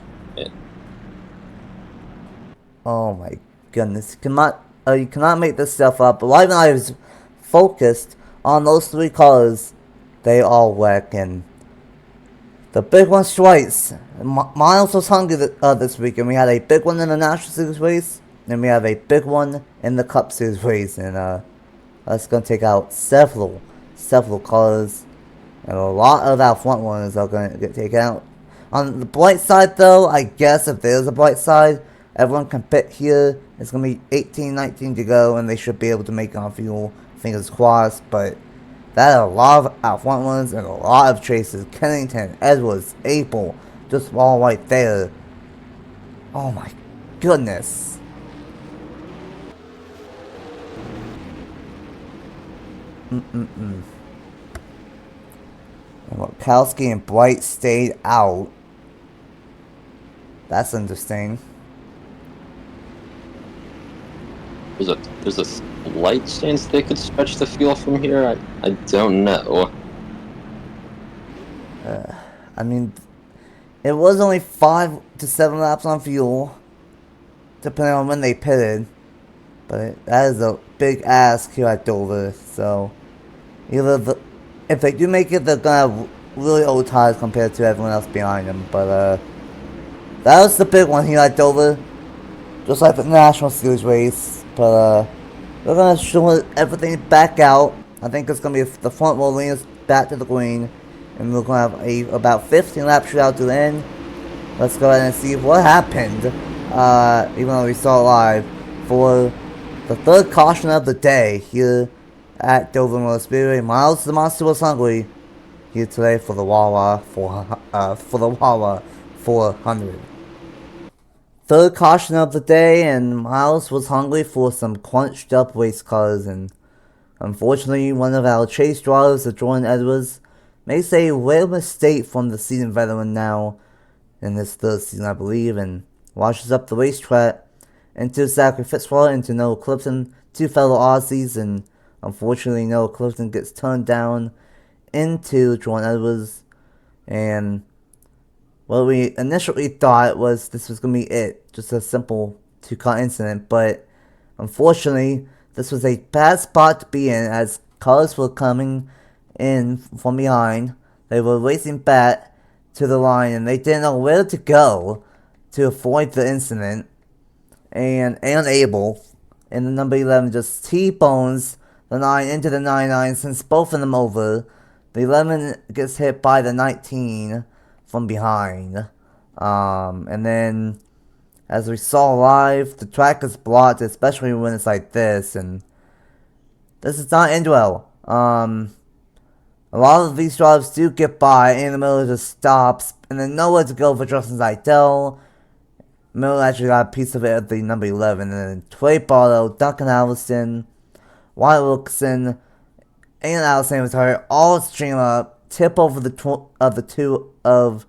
A: Oh my goodness. You cannot make this stuff up. But right now I was focused on those 3 cars. They all wreck, and the big one strikes. Miles was hungry this weekend. We had a big one in the National Series race, and we have a big one in the Cup Series race, and that's going to take out several cars, and a lot of our front runners are going to get taken out. On the bright side, though, I guess if there's a bright side, everyone can pit here. It's going to be 18, 19 to go, and they should be able to make it on fuel. Fingers crossed, but that are a lot of our front runners and a lot of chases. Kennington, Edwards, April, just all right there. Oh my goodness. And Wachowski and Bright stayed out. That's interesting.
B: There's a slight chance they could stretch the fuel from here. I don't know.
A: I mean, it was only 5 to 7 laps on fuel, depending on when they pitted. But that is a big ask here at Dover. So, if they do make it, they're gonna have really old tires compared to everyone else behind them. But that was the big one here at Dover, just like the National Series race. But we're gonna show everything back out. I think it's gonna be the front row leading us back to the green, and we're gonna have about 15 lap shootout to the end. Let's go ahead and see what happened. Even though we saw it live, for the 3rd caution of the day here at Dover Motor Speedway. Miles the Monster was hungry here today for the Wawa 400. 3rd caution of the day, and Miles was hungry for some crunched up race cars, and unfortunately one of our chase drivers, Jordan Edwards, makes a real mistake from the seasoned veteran now in his 3rd season, I believe, and washes up the racetrack into Zachary Fitzwater, into Noah Clifton, 2 fellow Aussies, and unfortunately Noah Clifton gets turned down into Jordan Edwards, and what we initially thought was this was going to be it, just a simple 2-car incident, but unfortunately this was a bad spot to be in, as cars were coming in from behind. They were racing back to the line, and they didn't know where to go to avoid the incident, and Abel in the number 11 just T-bones the 9 into the 99, sends both of them over. The 11 gets hit by the 19 from behind. And then, as we saw live, the track is blocked, especially when it's like this, and this does not end well. A lot of these drivers do get by, and the Miller just stops, and then nowhere to go for Justin Zeidel. Miller actually got a piece of it at the number 11, and then Trey Barlow, Duncan Allison, Wyatt Wilkinson, and Allison Retired all stream up, tip over the 2 of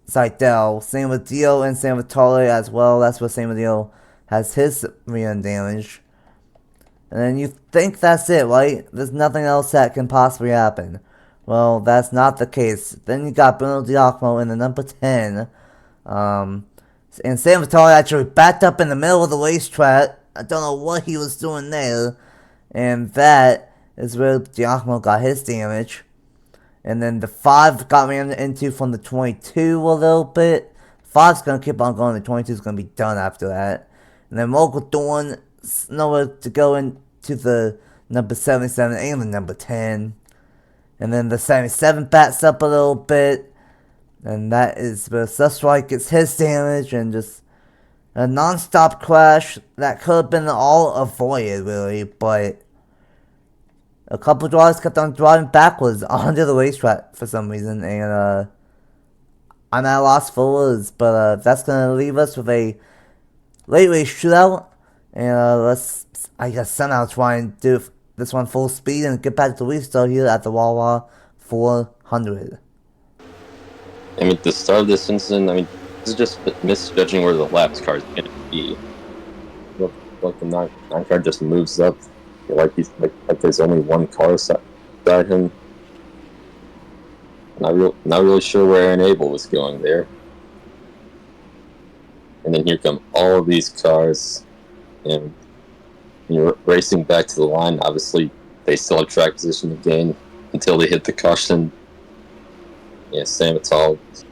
A: Seidel. Same with Dio and same with Tolle as well. That's where Same with Dio has his rear end damage. And then you think that's it, right? There's nothing else that can possibly happen. Well, that's not the case. Then you got Bruno Giacomo in the number 10. And Sam Vitale actually backed up in the middle of the racetrack. I don't know what he was doing there. And that is where Giacomo got his damage. And then the 5 got ran into from the 22 a little bit. 5's going to keep on going. The 22 is going to be done after that. And then Local Dawn, nowhere to go into the number 77 and the number 10. And then the 77 backs up a little bit. And that is where Sustrike gets his damage. And just a non-stop crash that could have been all avoided, really. But a couple drivers kept on driving backwards onto the racetrack for some reason. And I'm at a loss for words, but that's gonna leave us with a late race shootout, and let's, I guess, somehow try and do this one full speed and get back to restart here at the Wawa 400.
B: I mean, the start of this incident, I mean, this is just misjudging where the laps car is going to be. Like the nine car just moves up, like he's like there's only one car beside him. Not really sure where Aaron Abel was going there. And then here come all of these cars, and you're racing back to the line. Obviously, they still have track position to gain until they hit the caution. Yeah, Sam, it's all. It's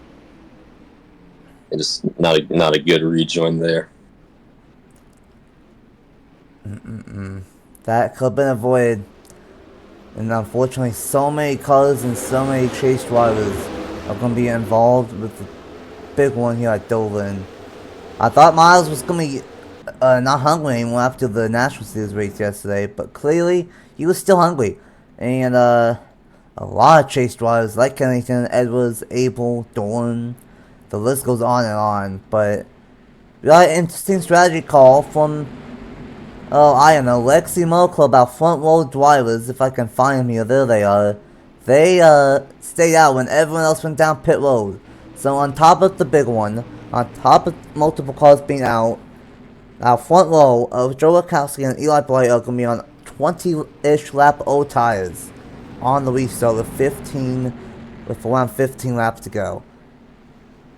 B: just not a good rejoin there.
A: That could have been avoided. And unfortunately, so many cars and so many chase drivers are going to be involved with the big one here at Dover. And I thought Miles was going to be not hungry anymore after the National Series race yesterday, but clearly he was still hungry. And a lot of chase drivers like Kennington, Edwards, Abel, Dorn, the list goes on and on. But we got an interesting strategy call from, I don't know, Lexi Motor Club, our front row drivers, if I can find them here. There they are. They stayed out when everyone else went down pit road. So on top of the big one, on top of multiple cars being out, our front row of Joe Rakowski and Eli Blight are going to be on 20-ish lap old tires on the restart with around 15 laps to go.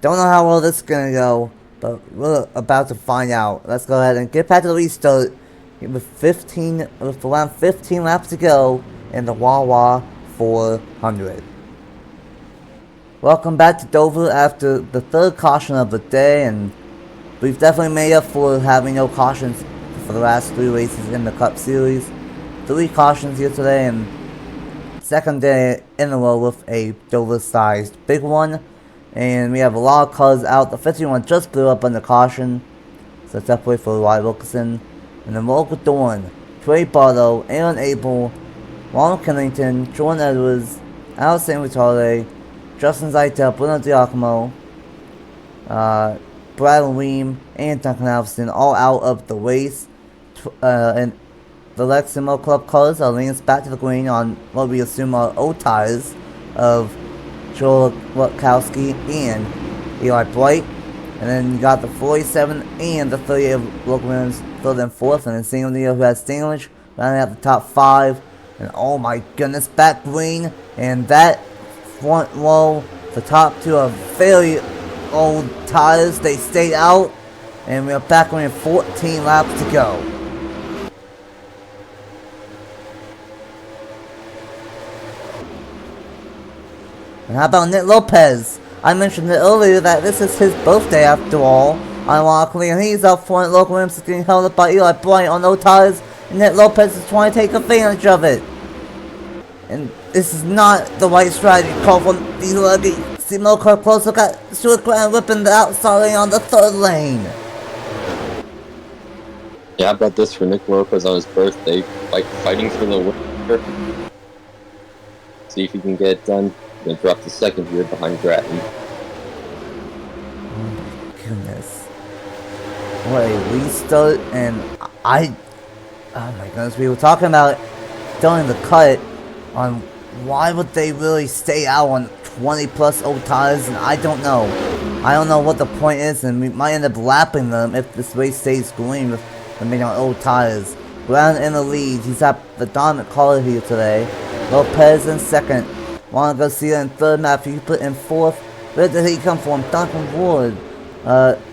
A: Don't know how well this is going to go, but we're about to find out. Let's go ahead and get back to the restart with around 15 laps to go in the Wawa 400. Welcome back to Dover after the third caution of the day, and we've definitely made up for having no cautions for the last 3 races in the Cup Series. 3 cautions here today, and second day in a row with a Dover-sized big one. And we have a lot of cars out. The 51 just blew up under caution, so it's definitely for Ryan Wilkinson. And then Local Dorn, Trey Barlow, Aaron Abel, Ronald Kennington, Jordan Edwards, Alex San Vitale, Justin Zeitel, Bruno Giacomo, Brad Weem, and Duncan Alston all out of the race. And the Leximo Club cars are leading us back to the green on what we assume are old tires of Joel Watkowski and Eli Blight. And then you got the 47 and the 38 of local winners, 3rd and 4th. And then Single Neo, who has Stinglage, rounding out the top 5. And oh my goodness, back green. And that front row, the top 2 are fairly old tires. They stayed out. And we are back on 14 laps to go. And how about Nick Lopez? I mentioned it earlier that this is his birthday after all, ironically, and he's up front. Local Williams is getting held up by Eli Bryant on no tires, and Nick Lopez is trying to take advantage of it. And this is not the right strategy call from these lucky. See Moco close look at Stuart Graham whipping the outside lane on the 3rd lane.
B: Yeah, how about this for Nick Lopez on his birthday, like fighting for the winner. See if he can get it done. Gonna drop the 2nd here behind Grattan.
A: Oh my goodness. What a restart, and oh my goodness, we were talking about during the cut on why would they really stay out on 20 plus old tires, and I don't know. I don't know what the point is, and we might end up lapping them if this race stays green with them being on old tires. Brown in the lead, he's at the dominant car here today. Lopez in 2nd. Juan Garcia in 3rd, Matthew put in 4th. Where did he come from? Duncan Ward.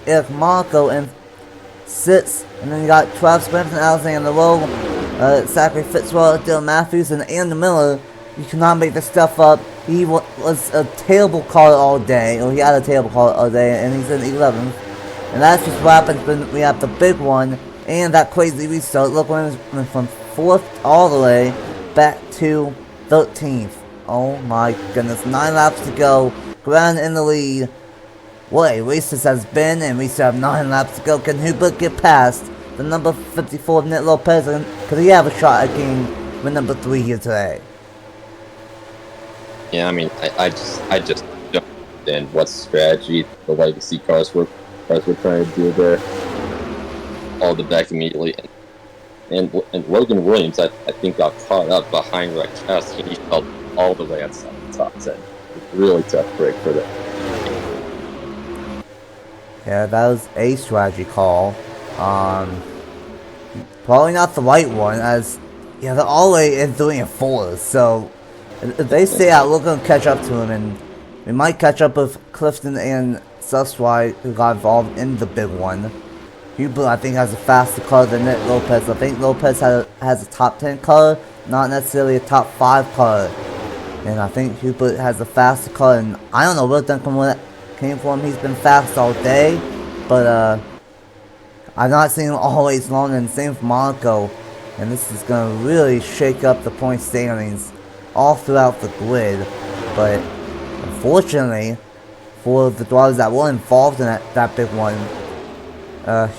A: Eric Marco in 6th. And then you got Travis Benson, Alexander Lowe, Zachary Fitzgerald, Dylan Matthews, and Andrew Miller. You cannot make this stuff up. He was a terrible caller all day, or he had a terrible caller all day, and he's in 11th. And that's just what happens when we have the big one and that crazy restart. Look, when from 4th all the way back to 13th. Oh my goodness, 9 laps to go. Grant in the lead. What a race this has been, and we still have 9 laps to go. Can Hubert get past the number 54 of Nick Lopez? Could he have a shot at getting with number 3 here today?
B: Yeah, I mean, I just don't understand what strategy the legacy cars were trying to do there. All the back immediately, and Logan Williams, I think, got caught up behind Rakowski, and he fell all the way outside the top 10. Really tough break for them.
A: Yeah, that was a strategy call. Probably not the right one, as yeah, the Ollie is doing it for us. So if they stay out, we're gonna catch up to him, and we might catch up with Clifton and Suswai, who got involved in the big one. Hubert, I think, has a faster car than Nick Lopez. I think Lopez has a top 10 car, not necessarily a top 5 car. And I think Hubert has a faster car, and I don't know where Duncan came from. He's been fast all day, but I've not seen him always long, and same for Monaco. And this is going to really shake up the point standings all throughout the grid. But unfortunately, for the drivers that were involved in that big one,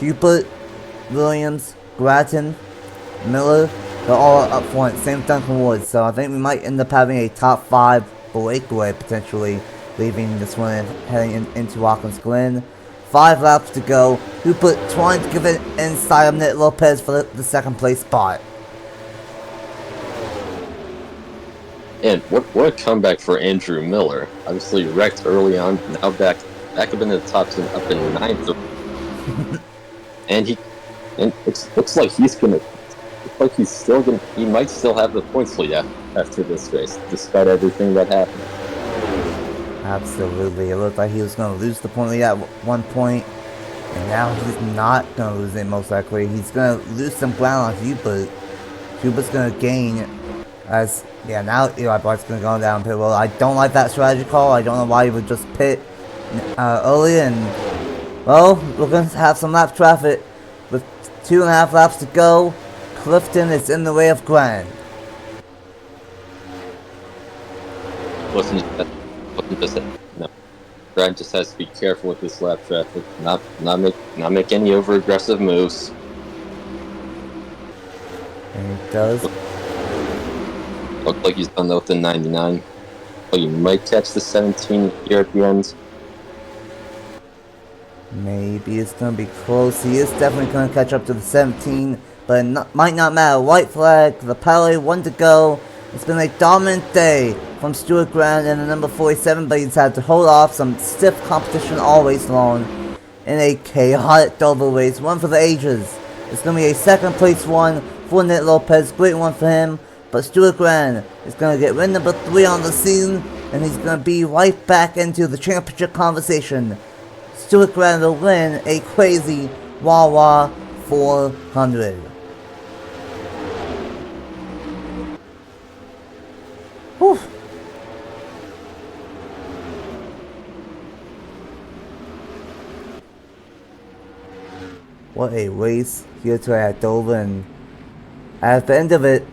A: Hubert, Williams, Grattan, Miller, they're all up front, same Duncan Woods. So I think we might end up having a top 5 breakaway potentially, leaving this one and heading into Watkins Glen. 5 laps to go. Hubert trying to give it inside of Nick Lopez for the second place spot.
B: And what a comeback for Andrew Miller. Obviously wrecked early on, now back up into the top 10, up in 9th. and it looks like he might still have the points lead after this race, despite everything that happened.
A: Absolutely, it looked like he was going to lose the point lead at one point, and now he's not going to lose it most likely. He's going to lose some ground on Hubert. Hubert's going to gain as, yeah, now Eli Bart's going to go down pit road. I don't like that strategy call. I don't know why he would just pit early, and well, we're going to have some lap traffic with 2.5 laps to go. Clifton is in the way of Grant.
B: Wasn't just no. Grant just has to be careful with this lap traffic. Not make any over aggressive moves.
A: And he does.
B: Looks like he's done that with the 99. Well, you might catch the 17 here at the end.
A: Maybe it's going to be close. He is definitely going to catch up to the 17, but it might not matter. White flag, the Palais, 1 to go. It's been a dominant day from Stuart Grant in the number 47, but he's had to hold off some stiff competition all race long in a chaotic Dover race. One for the ages. It's going to be a second place one for Nick Lopez. Great one for him. But Stuart Grant is going to get win number 3 on the season, and he's going to be right back into the championship conversation. Stuart Grant will win a crazy Wawa 400. Whew. What a race here today at Dover, and at the end of it,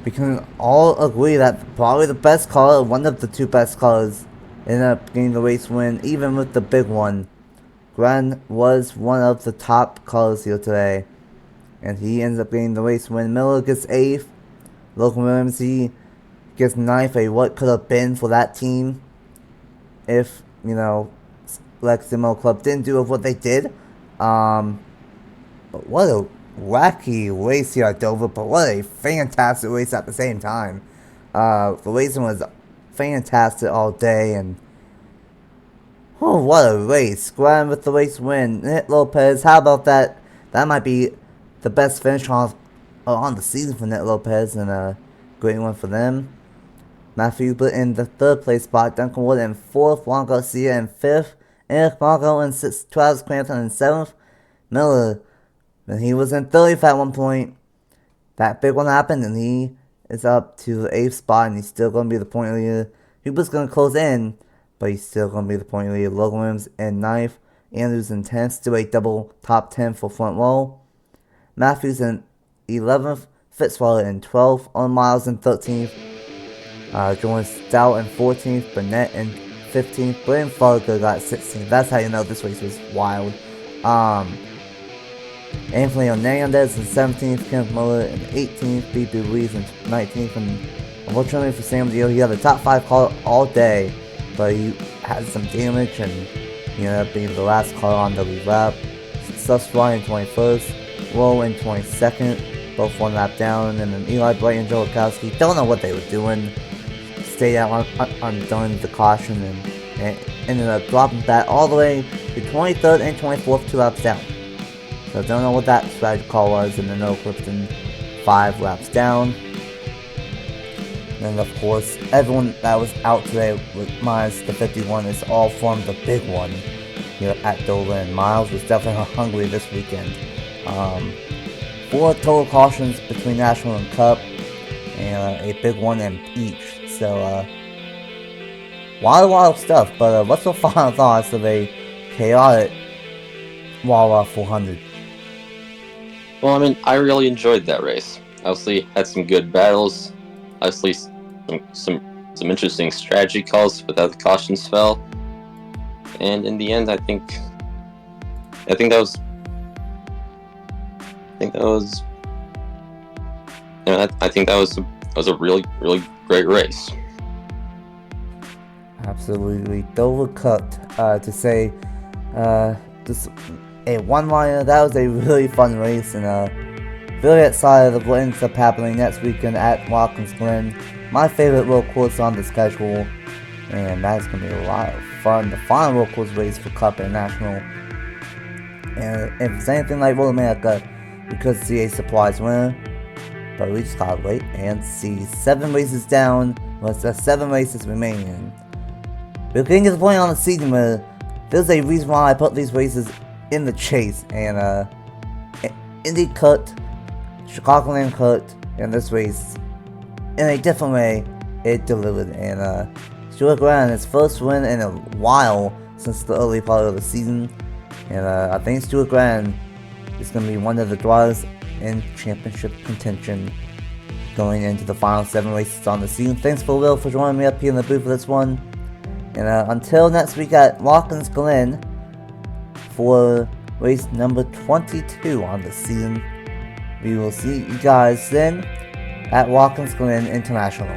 A: we can all agree that probably the best car, one of the 2 best cars, ended up getting the race win, even with the big one. Grant was one of the top cars here today, and he ends up getting the race win. Miller gets 8th. Logan Williams, he gets 9th, a what could have been for that team if, you know, Leximo Club didn't do what they did. But what a wacky race here at Dover, but what a fantastic race at the same time. The racing was fantastic all day, and oh, what a race. Grant with the race win. Nick Lopez, how about that? That might be the best finish on the season for Nick Lopez, and a great one for them. Matthew Hubert in the 3rd place spot, Duncan Wood in 4th, Juan Garcia in 5th, Eric Marco in 6th, Travis Crampton in 7th, Miller, and he was in 30th at one point. That big one happened, and he is up to the 8th spot, and he's still going to be the point leader. Hubert's going to close in, but he's still going to be the point leader. Logan Williams in 9th, Andrews in 10th, still a double top 10 for front row. Matthews in 11th, Fitzwater in 12th, Owen Miles in 13th, Jordan Stout in 14th, Burnett in 15th, Blaine Fargo got 16th. That's how you know this race was wild. Anthony Hernandez in 17th, Kenneth Muller in 18th, BB Ruiz in 19th, and unfortunately for Sam Dio, he had the top 5 car all day. but he had some damage and he ended up being the last car on the lead lap. Susfly in 21st, Lowe in 22nd, both 1 lap down, and then Eli Bright and Joe Lukowski don't know what they were doing. Stayed out on during the caution and ended up dropping back all the way to 23rd and 24th, 2 laps down. So don't know what that strategy call was, and then no Clifton 5 laps down. And of course, everyone that was out today with minus the 51 is all from the big one here at Dover, and Miles was definitely hungry this weekend. 4 total cautions between National and Cup, and a big one in each. So, wild stuff. But what's your final thoughts of a chaotic Wawa 400?
B: Well, I mean, I really enjoyed that race. Obviously, had some good battles. Obviously, some interesting strategy calls without the cautions fell. And in the end, I think that was a really great race.
A: Absolutely, Dover Cup. To say, just a one-liner. That was a really fun race, and really excited of what ends up happening next weekend at Watkins Glen. My favorite road course on the schedule, and that's gonna be a lot of fun. The final road course race for Cup and National. And if it's anything like Road America, we could see a surprise winner. But we just gotta wait and see. 7 races down, with 7 races remaining. We're getting to the point on the season where there's a reason why I put these races in the chase. And Indy cut, Chicagoland cut, and this race, in a different way, it delivered. And Stuart Graham, his first win in a while since the early part of the season. And I think Stuart Graham is going to be one of the drivers in championship contention going into the final 7 races on the season. Thanks for Will for joining me up here in the booth for this one. And until next week at Watkins Glen for race number 22 on the season, we will see you guys then at Watkins Glen International.